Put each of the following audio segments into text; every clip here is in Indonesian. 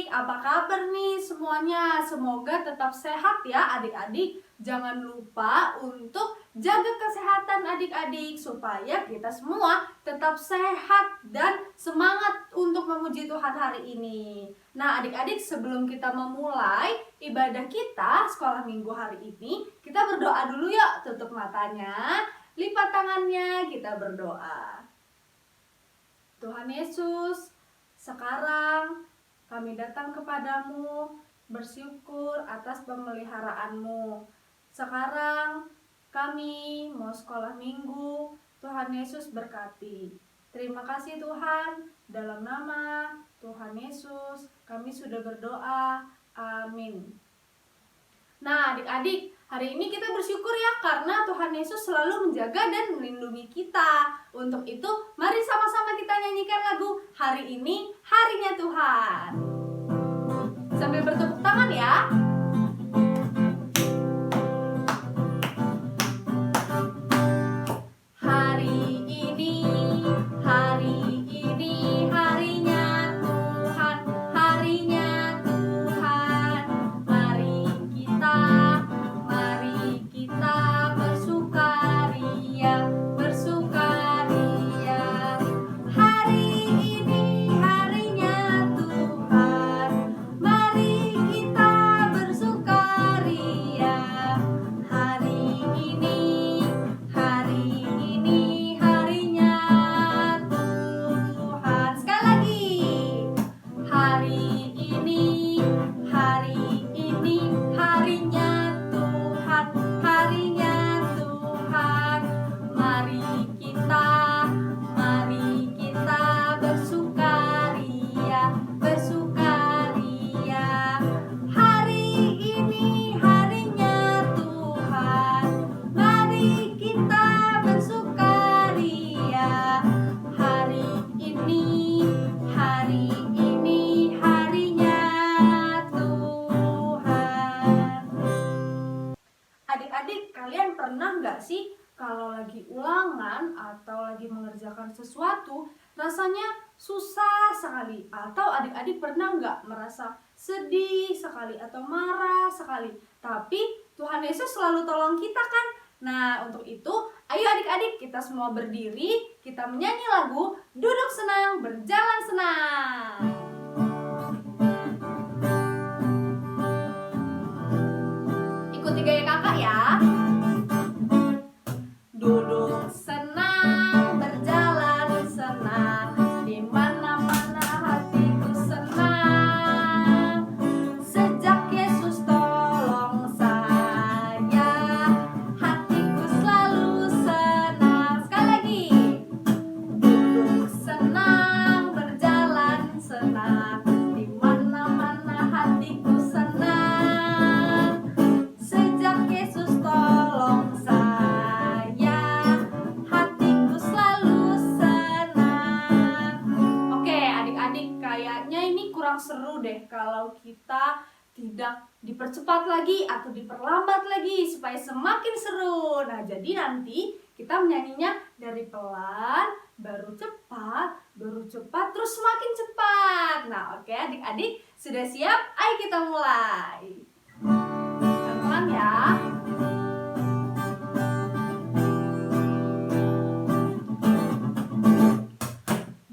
adik-adik, apa kabar nih semuanya? Semoga tetap sehat ya adik-adik. Jangan lupa untuk jaga kesehatan adik-adik supaya kita semua tetap sehat dan semangat untuk memuji Tuhan hari ini. Nah adik-adik, sebelum kita memulai ibadah kita sekolah minggu hari ini, kita berdoa dulu yuk. Tutup matanya, lipat tangannya, kita berdoa. Tuhan Yesus, sekarang kami datang kepadamu bersyukur atas pemeliharaanmu. Sekarang kami mau sekolah minggu, Tuhan Yesus berkati. Terima kasih Tuhan, dalam nama Tuhan Yesus kami sudah berdoa, amin. Nah adik-adik, hari ini kita bersyukur ya karena Tuhan Yesus selalu menjaga dan melindungi kita. Untuk itu, mari sama-sama kita nyanyikan lagu Hari Ini Harinya Tuhan. Sambil bertepuk tangan ya. Adik-adik, kalian pernah nggak sih kalau lagi ulangan atau lagi mengerjakan sesuatu rasanya susah sekali? Atau adik-adik pernah nggak merasa sedih sekali atau marah sekali? Tapi Tuhan Yesus selalu tolong kita kan? Nah untuk itu, ayo adik-adik kita semua berdiri, kita menyanyi lagu Duduk Senang, Berjalan Senang. Ikuti gaya kakak ya. Duduk senang, berjalan senang, di mana-mana hatiku senang. Sejak Yesus tolong saya, hatiku selalu senang. Sekali lagi. Duduk senang, berjalan senang, di mana-mana hatiku senang. Sejak Yesus tolong saya, hatiku selalu senang. Oke adik-adik, kayaknya ini kurang seru deh kalau kita tidak dipercepat lagi atau diperlambat lagi supaya semakin seru. Nah jadi nanti kita menyanyinya dari pelan, baru cepat, terus semakin cepat. Nah oke adik-adik, sudah siap? Ayo kita mulai. Pelan-pelan ya.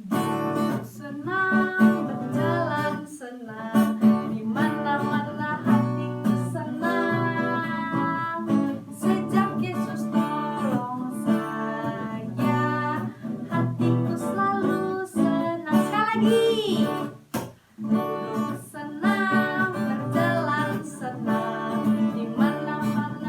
Duduk senang, berjalan senang, di mana-mana hatiku senang. Sejak Yesus tolong saya, hatiku selalu senang. Sekali lagi. Duduk senang, berjalan senang, di mana-mana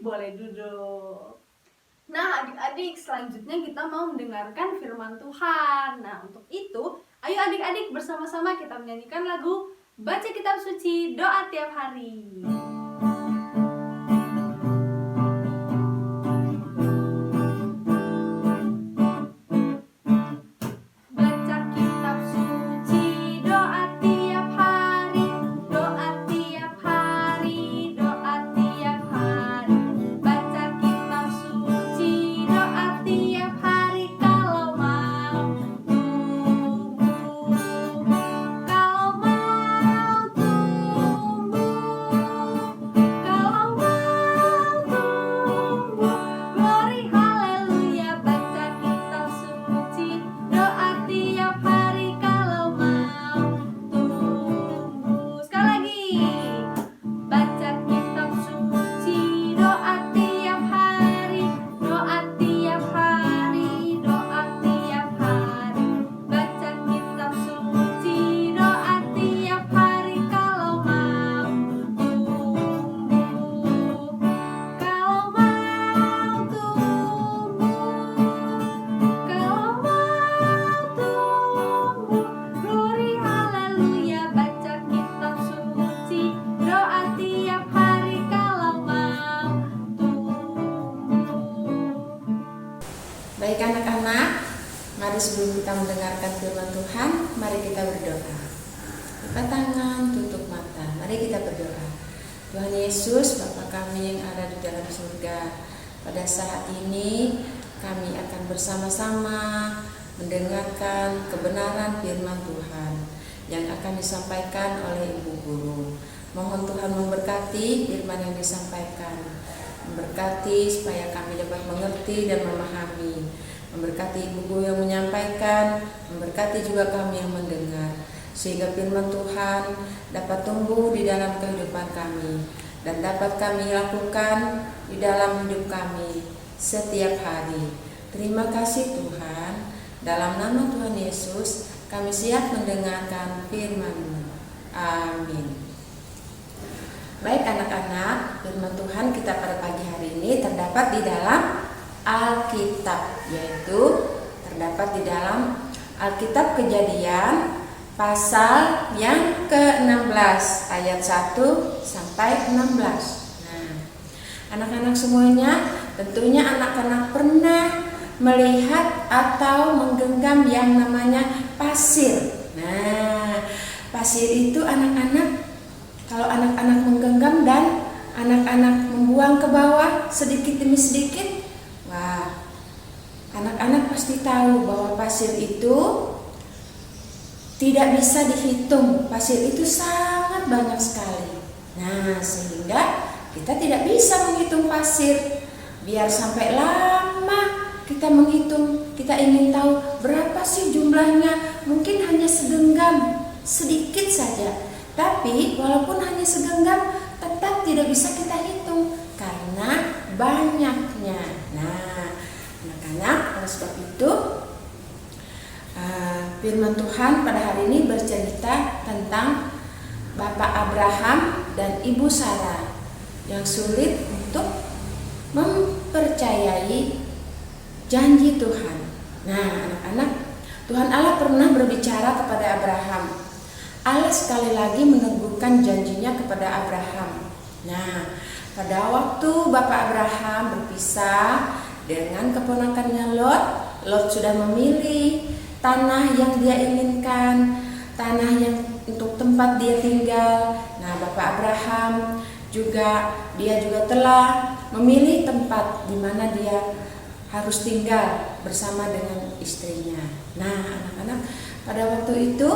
boleh duduk. Nah, adik-adik, selanjutnya kita mau mendengarkan firman Tuhan. Nah, untuk itu, ayo adik-adik bersama-sama kita menyanyikan lagu Baca Kitab Suci, Doa Tiap Hari. Baik anak-anak, mari sebelum kita mendengarkan firman Tuhan, mari kita berdoa. Buka tangan, tutup mata, mari kita berdoa. Tuhan Yesus, Bapa kami yang ada di dalam surga, pada saat ini kami akan bersama-sama mendengarkan kebenaran firman Tuhan yang akan disampaikan oleh Ibu Guru. Mohon Tuhan memberkati firman yang disampaikan, memberkati supaya kami dapat mengerti dan memahami, memberkati Ibu Guru yang menyampaikan, memberkati juga kami yang mendengar, sehingga firman Tuhan dapat tumbuh di dalam kehidupan kami dan dapat kami lakukan di dalam hidup kami setiap hari. Terima kasih Tuhan, dalam nama Tuhan Yesus kami siap mendengarkan firman-Mu. Amin. Baik anak-anak, firman Tuhan kita pada pagi hari ini terdapat di dalam Alkitab, yaitu terdapat di dalam Alkitab Kejadian pasal yang ke-16 ayat 1 sampai 16. Nah, anak-anak semuanya, tentunya anak-anak pernah melihat atau menggenggam yang namanya pasir. Nah, pasir itu anak-anak, kalau anak-anak menggenggam dan anak-anak membuang ke bawah sedikit demi sedikit, wah, anak-anak pasti tahu bahwa pasir itu tidak bisa dihitung. Pasir itu sangat banyak sekali. Nah, sehingga kita tidak bisa menghitung pasir. Biar sampai lama kita menghitung, kita ingin tahu berapa sih jumlahnya. Mungkin hanya segenggam, sedikit saja. Tapi walaupun hanya segenggam, tetap tidak bisa kita hitung karena banyaknya. Nah, anak-anak, oleh sebab itu firman Tuhan pada hari ini bercerita tentang Bapak Abraham dan Ibu Sarah yang sulit untuk mempercayai janji Tuhan. Nah, anak-anak, Tuhan Allah pernah berbicara kepada Abraham. Allah sekali lagi meneguhkan janjinya kepada Abraham. Nah, pada waktu Bapak Abraham berpisah dengan keponakannya Lot, Lot sudah memilih tanah yang dia inginkan, tanah yang untuk tempat dia tinggal. Nah, Bapak Abraham juga telah memilih tempat di mana dia harus tinggal bersama dengan istrinya. Nah, anak-anak, pada waktu itu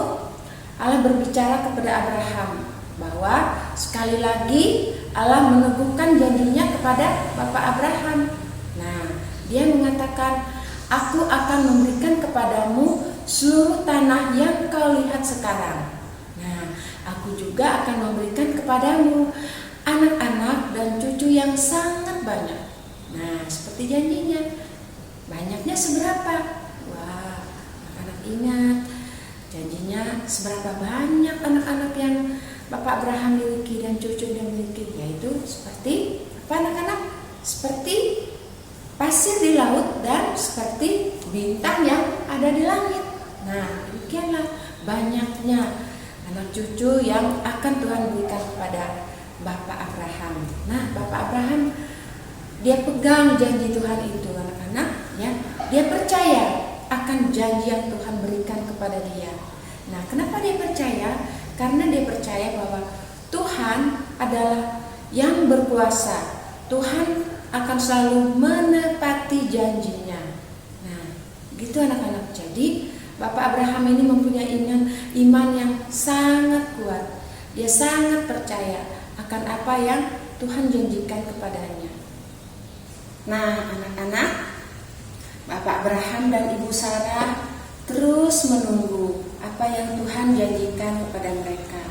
Allah berbicara kepada Abraham bahwa sekali lagi Allah meneguhkan janjinya kepada Bapak Abraham. Nah, dia mengatakan, aku akan memberikan kepadamu seluruh tanah yang kau lihat sekarang. Nah, aku juga akan memberikan kepadamu anak-anak dan cucu yang sangat banyak. Nah, seperti janjinya. Banyaknya seberapa? Wah, anak-anak ingat janjinya seberapa banyak anak-anak yang Bapak Abraham miliki dan cucu yang miliki, yaitu seperti apa anak-anak? seperti pasir di laut dan seperti bintang yang ada di langit. Nah, demikianlah banyaknya anak cucu yang akan Tuhan berikan kepada Bapak Abraham. Nah, Bapak Abraham dia pegang janji Tuhan itu, anak-anak, ya. Dia percaya akan janji yang Tuhan berikan kepada dia. Nah, kenapa dia percaya? Karena dia percaya bahwa Tuhan adalah yang berkuasa. Tuhan akan selalu menepati janjinya. Nah, gitu anak-anak. Jadi, Bapak Abraham ini mempunyai iman yang sangat kuat. Dia sangat percaya akan apa yang Tuhan janjikan kepadanya. Nah, anak-anak, Bapak Abraham dan Ibu Sarah terus menunggu apa yang Tuhan janjikan kepada mereka.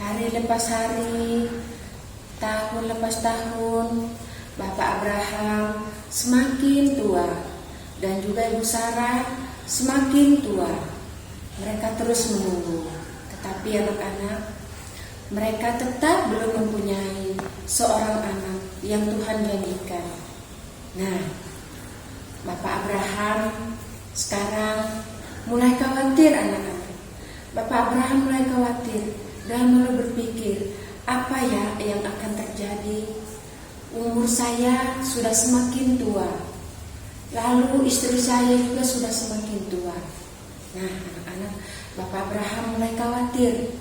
Hari lepas hari, tahun lepas tahun, Bapak Abraham semakin tua dan juga Ibu Sarah semakin tua. Mereka terus menunggu. Tetapi anak-anak, mereka tetap belum mempunyai seorang anak yang Tuhan janjikan. Nah, Bapak Abraham sekarang mulai khawatir anak-anak. Bapak Abraham mulai khawatir dan mulai berpikir, apa ya yang akan terjadi? Umur saya sudah semakin tua, lalu istri saya juga sudah semakin tua. Nah, anak-anak, Bapak Abraham mulai khawatir.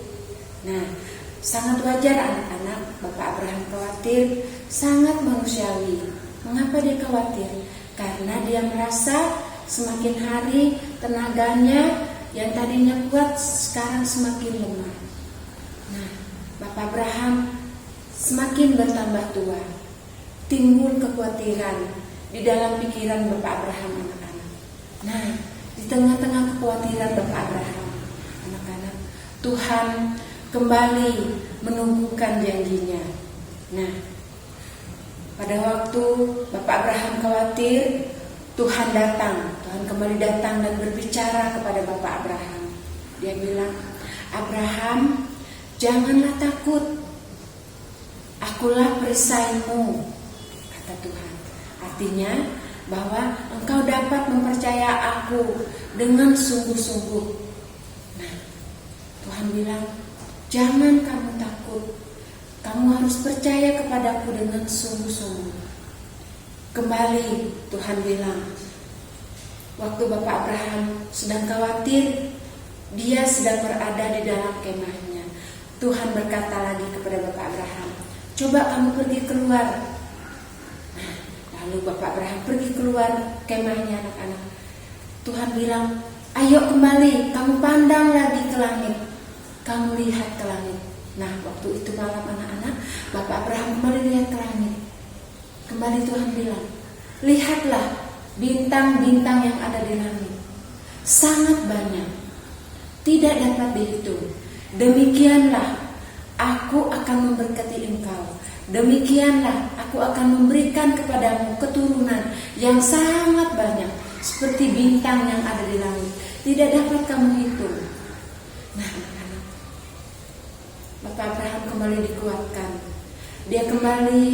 Nah, sangat wajar anak-anak, Bapak Abraham khawatir, sangat manusiawi. Mengapa dia khawatir? Karena dia merasa semakin hari tenaganya yang tadinya kuat sekarang semakin lemah. Nah, Bapak Abraham semakin bertambah tua. Timbul kekhawatiran di dalam pikiran Bapak Abraham, anak-anak. Nah, di tengah-tengah kekhawatiran Bapak Abraham, anak-anak, Tuhan kembali menumbuhkan janjinya. Nah, pada waktu Bapak Abraham khawatir, Tuhan datang. Tuhan kembali datang dan berbicara kepada Bapak Abraham. Dia bilang, Abraham, janganlah takut. Akulah perisaimu, kata Tuhan. Artinya bahwa engkau dapat mempercaya aku dengan sungguh-sungguh. Nah, Tuhan bilang, jangan kamu takut. Kamu harus percaya kepadaku dengan sungguh-sungguh. Kembali Tuhan bilang, waktu Bapak Abraham sedang khawatir, dia sedang berada di dalam kemahnya. Tuhan berkata lagi kepada Bapak Abraham, coba kamu pergi keluar. Nah, lalu Bapak Abraham pergi keluar kemahnya, anak-anak. Tuhan bilang, ayo kembali, kamu pandang lagi ke langit. Kamu lihat ke langit. Nah, waktu itu malam anak-anak, Bapak Abraham kembali lihat ke langit. Kembali Tuhan bilang, lihatlah bintang-bintang yang ada di langit. Sangat banyak, tidak dapat dihitung. Demikianlah aku akan memberkati engkau. Demikianlah aku akan memberikan kepadamu keturunan yang sangat banyak, seperti bintang yang ada di langit. Tidak dapat kamu hitung. Nah, anak-anak, Bapak Abraham kembali dikuatkan. Dia kembali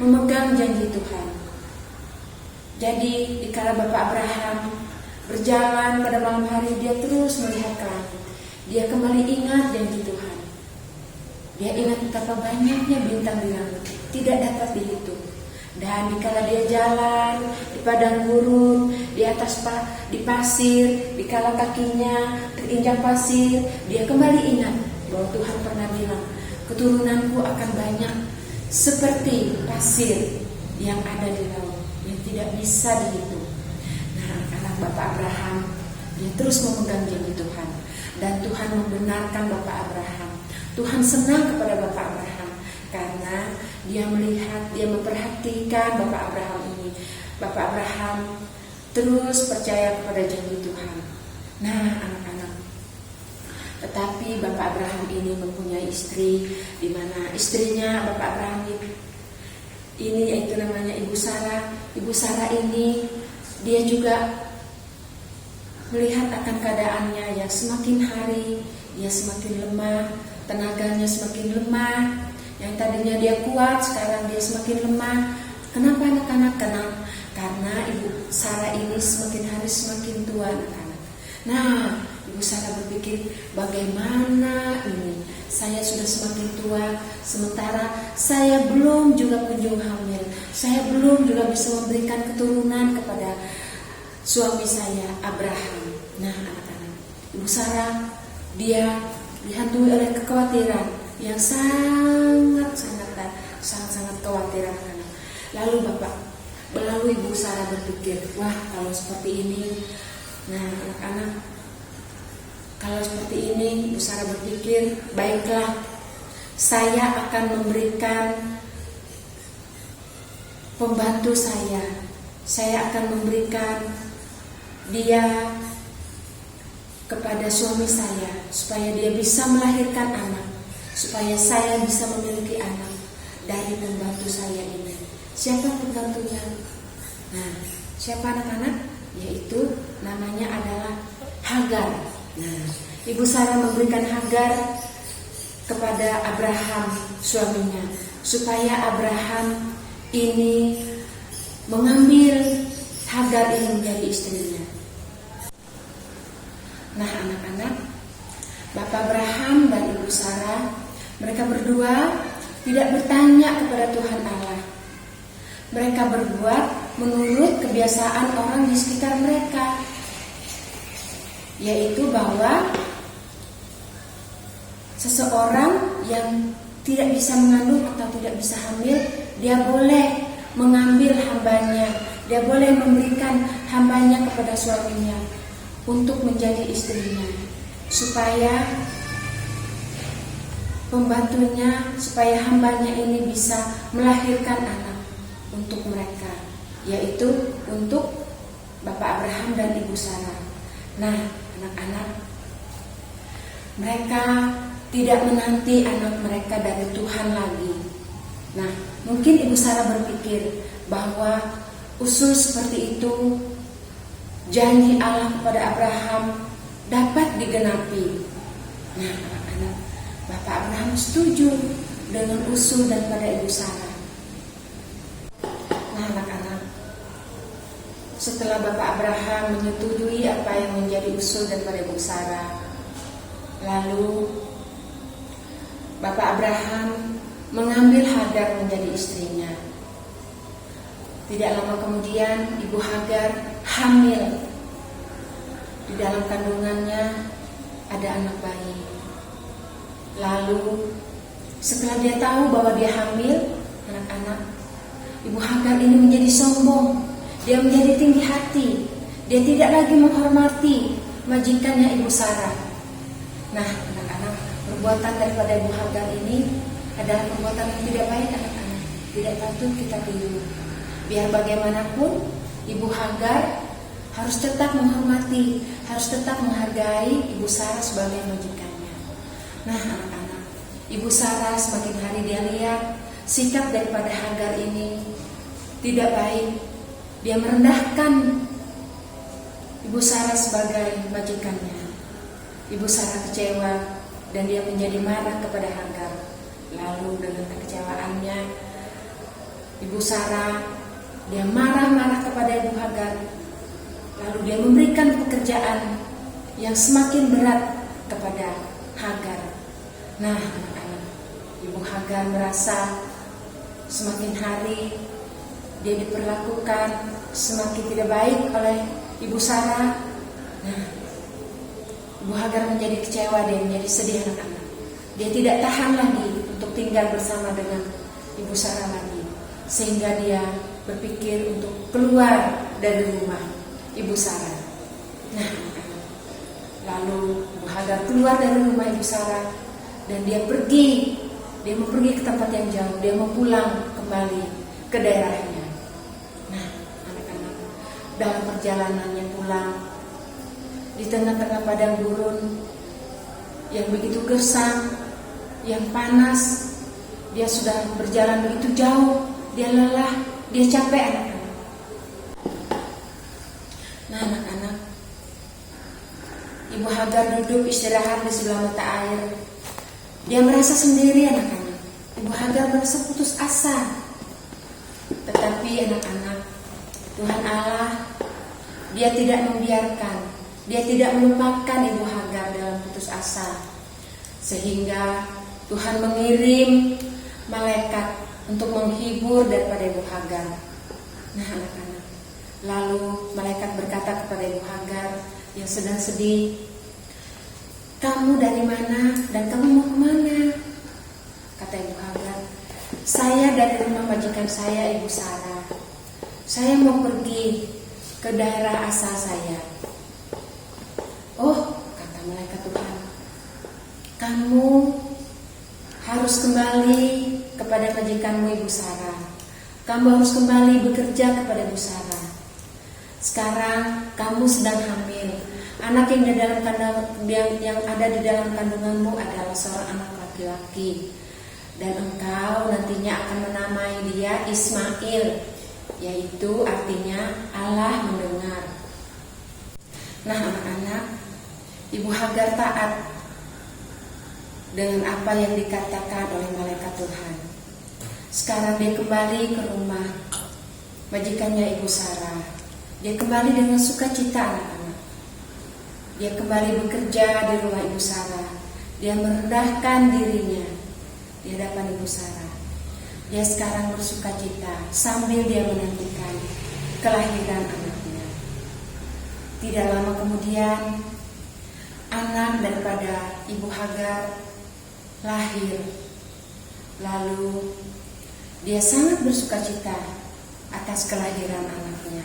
memegang janji Tuhan. Jadi dikala Bapak Abraham berjalan pada malam hari, dia terus melihat ke langit. Dia kembali ingat janji Tuhan. Dia ingat betapa banyaknya bintang di langit, tidak dapat dihitung. Dan dikala dia jalan di padang gurun, di atas di pasir, dikala kakinya terinjak pasir, dia kembali ingat bahwa Tuhan pernah bilang, keturunanku akan banyak seperti pasir yang ada di laut, yang tidak bisa dihitung. Nah, anak Bapak Abraham, dia terus memegang janji Tuhan, dan Tuhan membenarkan Bapak Abraham. Tuhan senang kepada Bapak Abraham karena dia melihat, dia memperhatikan Bapak Abraham ini. Bapak Abraham terus percaya kepada janji Tuhan. Nah, anak-anak, tetapi Bapak Abraham ini mempunyai istri, di mana istrinya Bapak Abraham ini yaitu namanya Ibu Sarah. Ibu Sarah ini dia juga melihat akan keadaannya yang semakin hari dia semakin lemah, tenaganya semakin lemah. Yang tadinya dia kuat, sekarang dia semakin lemah. Kenapa anak-anak? Karena Ibu Sarah ini semakin hari semakin tua anak-anak. Nah, Ibu Sarah berpikir, bagaimana ini? Saya sudah semakin tua, sementara saya belum juga kunjung hamil. Saya belum juga bisa memberikan keturunan kepada suami saya, Abraham. Nah, anak-anak, Ibu Sarah dia dihantui oleh kekhawatiran yang sangat khawatir anak-anak. Lalu Ibu Sarah berpikir, wah kalau seperti ini, nah anak-anak, kalau seperti ini Ibu Sarah berpikir, baiklah, saya akan memberikan pembantu saya akan memberikan dia kepada suami saya supaya dia bisa melahirkan anak, supaya saya bisa memiliki anak dari pembantu saya ini. Siapa pembantunya? Nah, siapa anak-anak? Yaitu namanya adalah Hagar. Nah, Ibu Sarah memberikan Hagar kepada Abraham suaminya, supaya Abraham ini mengambil Hagar ini menjadi istrinya. Nah, anak-anak, Bapak Abraham dan Ibu Sarah, mereka berdua tidak bertanya kepada Tuhan Allah. Mereka berbuat menurut kebiasaan orang di sekitar mereka, yaitu bahwa seseorang yang tidak bisa mengandung atau tidak bisa hamil, dia boleh mengambil hambanya, dia boleh memberikan hambanya kepada suaminya untuk menjadi istrinya, supaya hambanya ini bisa melahirkan anak untuk mereka, yaitu untuk Bapak Abraham dan Ibu Sarah. Nah, anak-anak, mereka tidak menanti anak mereka dari Tuhan lagi. Nah, mungkin Ibu Sarah berpikir bahwa usul seperti itu, janji Allah kepada Abraham dapat digenapi. Nah, anak-anak, Bapak Abraham setuju dengan usul daripada Ibu Sarah. Nah, anak-anak, setelah Bapak Abraham menyetujui apa yang menjadi usul daripada Ibu Sarah, lalu Bapak Abraham mengambil Hagar menjadi istrinya. Tidak lama kemudian Ibu Hagar hamil. Di dalam kandungannya ada anak bayi. Lalu setelah dia tahu bahwa dia hamil, anak-anak, Ibu Hagar ini menjadi sombong. Dia menjadi tinggi hati. Dia tidak lagi menghormati majikannya Ibu Sarah. Nah, anak-anak, perbuatan daripada Ibu Hagar ini adalah perbuatan yang tidak baik, anak-anak. Tidak patut kita tiru. Biar bagaimanapun, Ibu Hagar harus tetap menghormati, harus tetap menghargai Ibu Sarah sebagai majikannya. Nah, anak-anak, Ibu Sarah semakin hari dia lihat sikap daripada Hagar ini tidak baik. Dia merendahkan Ibu Sarah sebagai majikannya. Ibu Sarah kecewa dan dia menjadi marah kepada Hagar. Lalu dengan kekecewaannya, Ibu Sarah dia marah-marah kepada Ibu Hagar. Lalu dia memberikan pekerjaan yang semakin berat kepada Hagar. Nah, anak-anak, Ibu Hagar merasa semakin hari dia diperlakukan semakin tidak baik oleh Ibu Sarah. Nah, Ibu Hagar menjadi kecewa, dia menjadi sedih, anak-anak. Dia tidak tahan lagi untuk tinggal bersama dengan Ibu Sarah lagi, sehingga dia berpikir untuk keluar dari rumah Ibu Sarah. Nah, lalu Ibu Hagar keluar dari rumah Ibu Sarah dan dia mau pergi ke tempat yang jauh, dia mau pulang kembali ke daerahnya. Nah, anak-anak, dalam perjalanannya pulang di tengah-tengah padang gurun yang begitu gersang, yang panas, dia sudah berjalan begitu jauh, dia lelah, dia capek, anak-anak. Nah, anak-anak, Ibu Hagar duduk istirahat di sebelah mata air. Dia merasa sendiri, anak-anak. Ibu Hagar merasa putus asa. Tetapi Tetapi anak-anak, Tuhan Allah, Dia tidak membiarkan, Dia tidak melupakan Ibu Hagar dalam putus asa. Sehingga Tuhan mengirim malaikat untuk menghibur daripada Ibu Hagar. Nah anak-anak, lalu malaikat berkata kepada Ibu Hagar yang sedang sedih, "Kamu dari mana dan kamu mau kemana?" Kata Ibu Hagar, "Saya dari rumah majikan saya, Ibu Sarah. Saya mau pergi ke daerah asal saya." "Oh," kata malaikat Tuhan, "kamu harus kembali kepada majikanmu, Ibu Sarah. Kamu harus kembali bekerja kepada Ibu Sarah. Sekarang kamu sedang hamil. Anak yang ada di dalam kandunganmu adalah seorang anak laki-laki. Dan engkau nantinya akan menamai dia Ismail, yaitu artinya Allah mendengar." Nah anak-anak, Ibu Hagar taat dengan apa yang dikatakan oleh malaikat Tuhan. Sekarang dia kembali ke rumah majikannya Ibu Sarah. Dia kembali dengan sukacita anak-anak. Dia kembali bekerja di rumah Ibu Sarah. Dia merendahkan dirinya di hadapan Ibu Sarah. Dia sekarang bersukacita sambil dia menantikan kelahiran anaknya. Tidak lama kemudian, anak daripada Ibu Hagar lahir. Lalu dia sangat bersukacita atas kelahiran anaknya.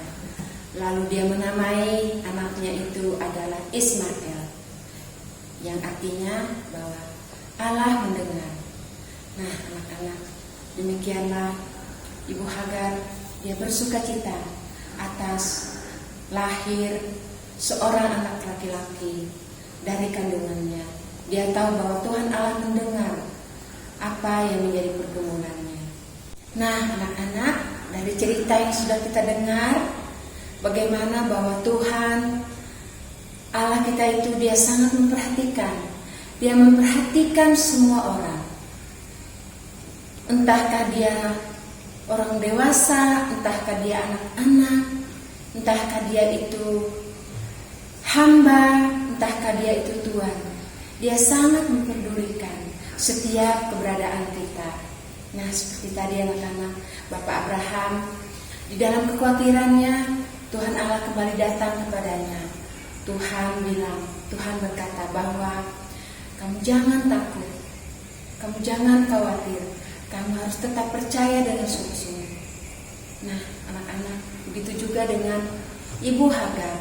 Lalu dia menamai anaknya itu adalah Ismail, yang artinya bahwa Allah mendengar. Nah anak-anak, demikianlah Ibu Hagar, dia bersukacita atas lahir seorang anak laki-laki dari kandungannya. Dia tahu bahwa Tuhan Allah mendengar apa yang menjadi pergumulannya. Nah anak-anak, dari cerita yang sudah kita dengar, bagaimana bahwa Tuhan Allah kita itu Dia sangat memperhatikan. Dia memperhatikan semua orang. Entahkah dia orang dewasa, entahkah dia anak-anak, entahkah dia itu hamba, entahkah dia itu tuan. Dia sangat memperdulikan setiap keberadaan kita. Nah seperti tadi anak-anak, Bapak Abraham di dalam kekhawatirannya, Tuhan Allah kembali datang kepadanya. Tuhan bilang, Tuhan berkata bahwa kamu jangan takut, kamu jangan khawatir, kamu harus tetap percaya dengan sungguh-sungguh. Nah anak-anak, begitu juga dengan Ibu Hagar.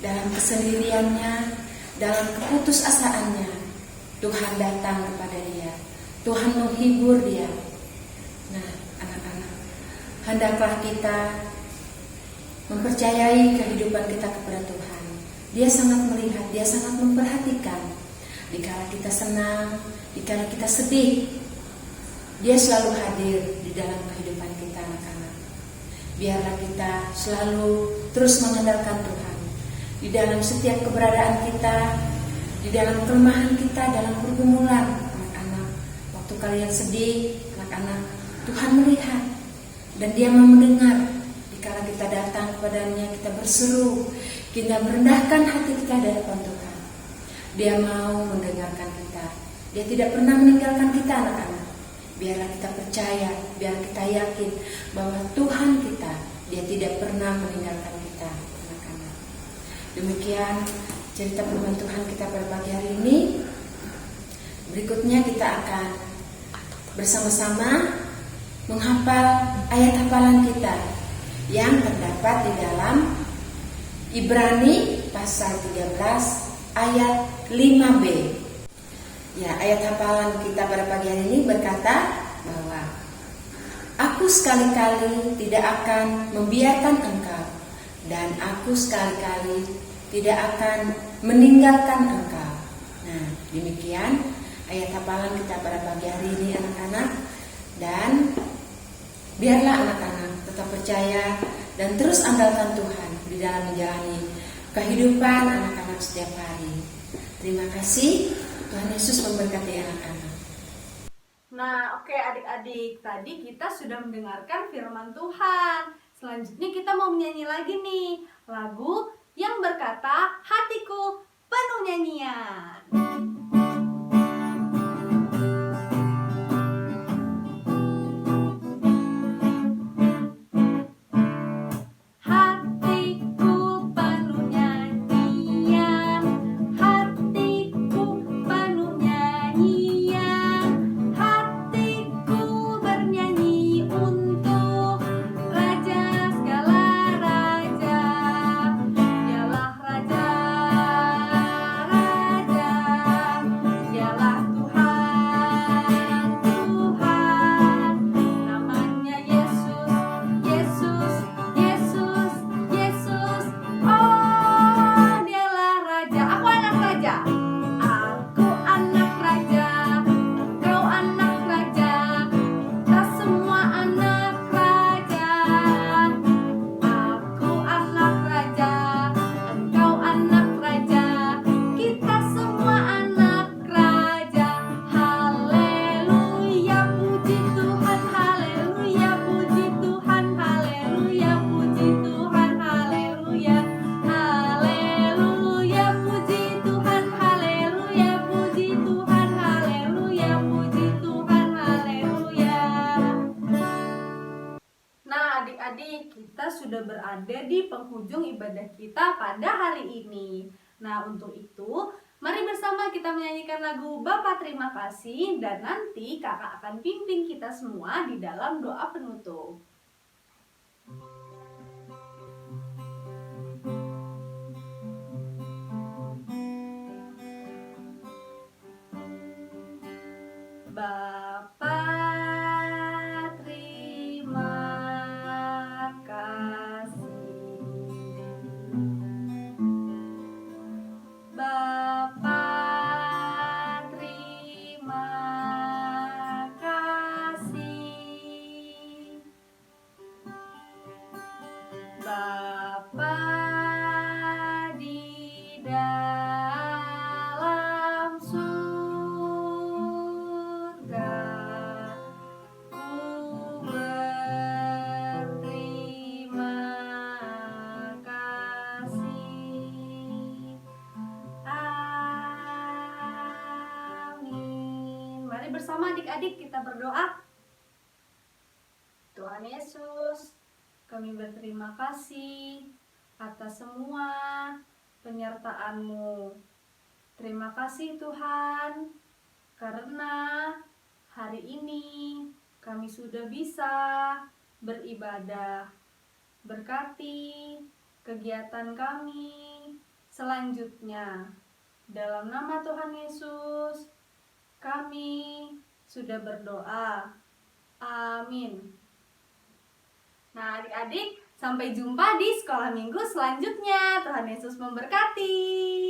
Dalam kesendiriannya, dalam keputusasaannya, Tuhan datang kepada dia. Tuhan menghibur dia. Nah anak-anak, hendaklah kita mempercayai kehidupan kita kepada Tuhan. Dia sangat melihat, Dia sangat memperhatikan. Dikala kita senang, dikala kita sedih, Dia selalu hadir di dalam kehidupan kita anak-anak. Biarlah kita selalu terus mengandalkan Tuhan di dalam setiap keberadaan kita, di dalam kelemahan kita, dalam pergumulan anak-anak. Waktu kalian sedih, anak-anak, Tuhan melihat dan Dia mau mendengar. Dikala kita datang kepadanya, kita berseru, kita merendahkan hati kita di hadapan Tuhan. Dia mau mendengarkan kita. Dia tidak pernah meninggalkan kita anak-anak. Biarlah kita percaya, biar kita yakin bahwa Tuhan kita, Dia tidak pernah meninggalkan kita anak-anak. Demikian cerita firman Tuhan kita pada pagi hari ini. Berikutnya kita akan bersama-sama menghafal ayat hafalan kita yang terdapat di dalam Ibrani pasal 13 ayat 5b. Ya, ayat hafalan kita pada pagi hari ini berkata bahwa aku sekali-kali tidak akan membiarkan engkau, dan aku sekali-kali tidak akan meninggalkan engkau. Nah, demikian ayat hafalan kita pada pagi hari ini anak-anak. Dan biarlah anak-anak tetap percaya dan terus andalkan Tuhan di dalam menjalani kehidupan anak-anak setiap hari. Terima kasih. Tuhan Yesus memberkati anak-anak. Nah, oke adik-adik, tadi kita sudah mendengarkan firman Tuhan. Selanjutnya kita mau menyanyi lagi nih, lagu yang berkata hatiku penuh nyanyian. Hatiku penuh nyanyian, hatiku penuh nyanyian, hatiku bernyanyi untuk Raja segala raja. Dialah Raja, Raja, Dialah Tuhan, Tuhan. Namanya Yesus, Yesus, Yesus, Yesus. Oh, Dialah Raja. Aku anak raja. Aku anak raja. Engkau anak raja. Kita semua anak raja. Aku anak raja. Engkau anak raja. Kita semua anak raja. Haleluya, puji Tuhan. Haleluya, puji Tuhan. Haleluya, puji Tuhan. Haleluya. Haleluya, puji Tuhan. Haleluya, puji Tuhan. Haleluya, puji Tuhan. Haleluya. Nah, adik-adik, kita sudah berada di penghujung ibadah kita pada hari ini. Nah, untuk itu, mari bersama kita menyanyikan lagu Bapa Terima Kasih, dan nanti kakak akan pimpin kita semua di dalam doa penutup. Bapa terima kasih, Bapa terima kasih, Bapa di dalam surga, ku berterima kasih. Amin. Mari bersama adik-adik kita berdoa. Tuhan Yesus, kami berterima kasih atas semua penyertaan-Mu. Terima kasih Tuhan, karena hari ini kami sudah bisa beribadah. Berkati kegiatan kami selanjutnya. Dalam nama Tuhan Yesus, kami sudah berdoa. Amin. Nah, adik-adik, sampai jumpa di sekolah minggu selanjutnya. Tuhan Yesus memberkati.